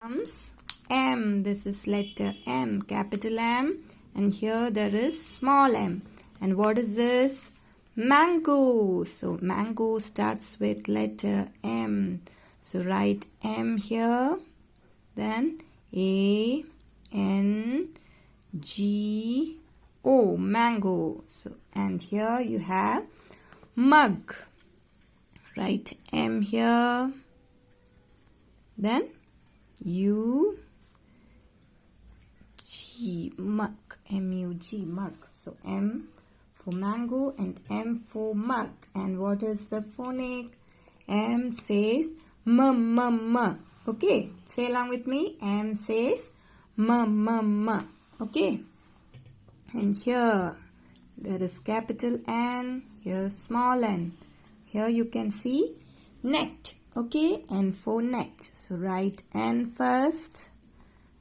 Comes M. This is letter M, capital M, and here there is small m. And what is this? Mango. So mango starts with letter M. So write M here, then A N G O, mango. So and here you have mug. Write M here, then U G, mug, M-U-G, mug. So M for mango and M for mug. And what is the phonic? M says m. Okay, say along with me. M says m. Okay, and here there is capital N, here small n. Here you can see net. Okay, N for net. So write N first,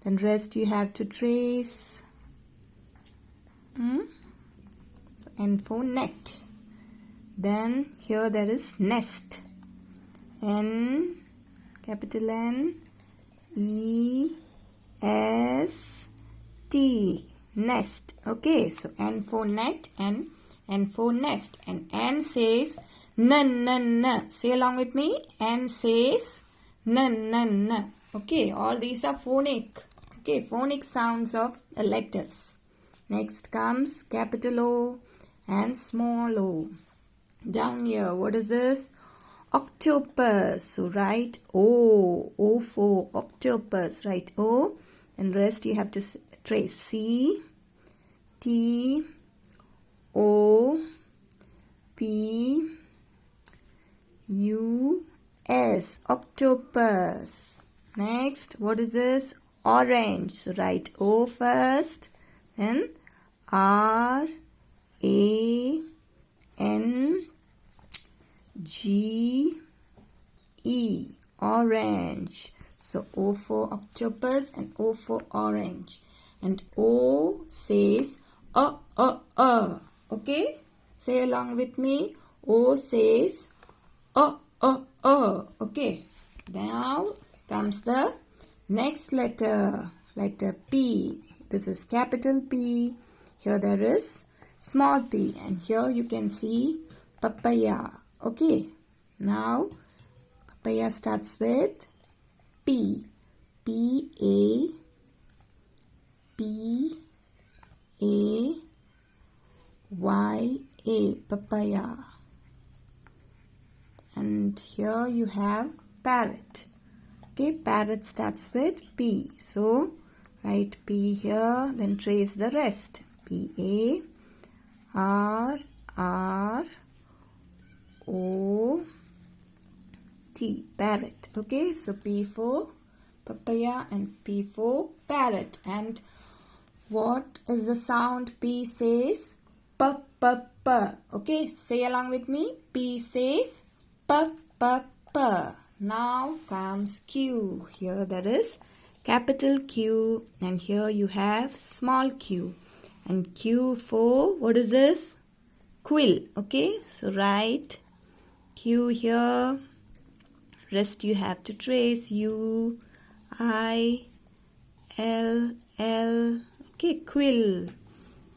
then rest you have to trace. So N for net. Then here there is nest. N, capital N, E, S, T, nest. Okay, so N for net and N for nest. And N says n. Say along with me. N says n. Okay, all these are phonic. Okay, phonic sounds of the letters. Next comes capital O and small o. Down here, what is this? Octopus. So write O. O for octopus. Write O. And rest you have to trace C, T, O, P, U, S, octopus. Next, what is this? Orange. So write O first, then R, A, N, G, E, orange. So O for octopus and O for orange. And O says Okay, say along with me. O says Okay, now comes the next letter, letter P. This is capital P. Here there is small p, and here you can see papaya. Okay, now papaya starts with P. P-A, P-A-Y-A, papaya. And here you have parrot. Okay, parrot starts with P. So write P here, then trace the rest. P-A-R-R-O-T, parrot. Okay, so P for papaya and P for parrot. And what is the sound P says? P. Okay, say along with me. P says P. Now comes Q. Here there is capital Q, and here you have small q. And Q for, what is this? Quill. Okay, so write Q here. Rest you have to trace U, I, L, L. Okay, quill.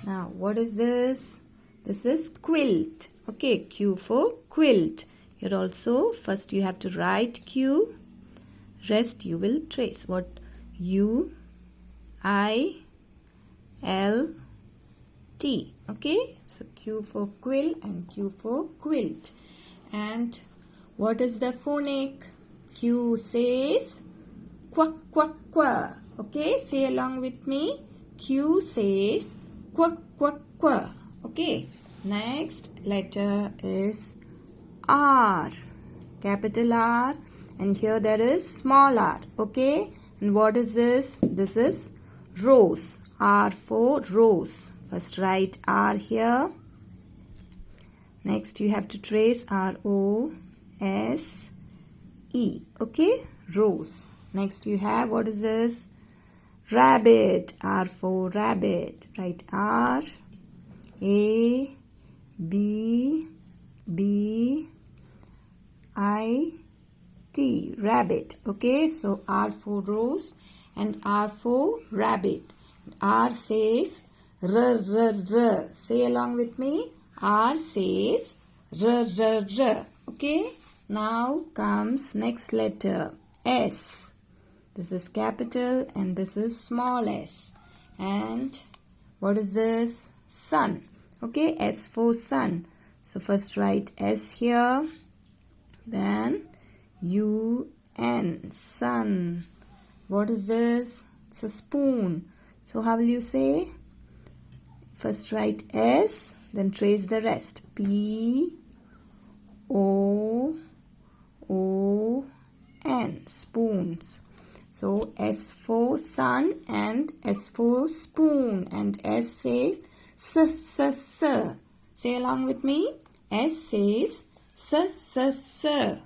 Now what is this? This is quilt. Okay, Q for quilt. Here also, first you have to write Q. Rest you will trace. What? U, I, L, T. Okay, so Q for quill and Q for quilt. And what is the phonic? Q says quack, quack, quack. Okay, say along with me. Q says quack, quack, quack. Okay, next letter is R. Capital R. And here there is small r. Okay, and what is this? This is rose. R for rose. First write R here. Next you have to trace R-O-S-E. Okay, rose. Next you have, what is this? Rabbit. R for rabbit. Write R, A, B, I, T, rabbit. Okay, so R for rose and R for rabbit. R says R, R, R. Say along with me. R says R, R, R. Okay, now comes next letter S. This is capital and this is small s. And what is this? Sun. Okay, S for sun. So first write S here. Then U-N, sun. What is this? It's a spoon. So how will you say? First write S, then trace the rest. P-O-O-N, spoons. So S for sun and S for spoon. And S says S. Say along with me. S says S.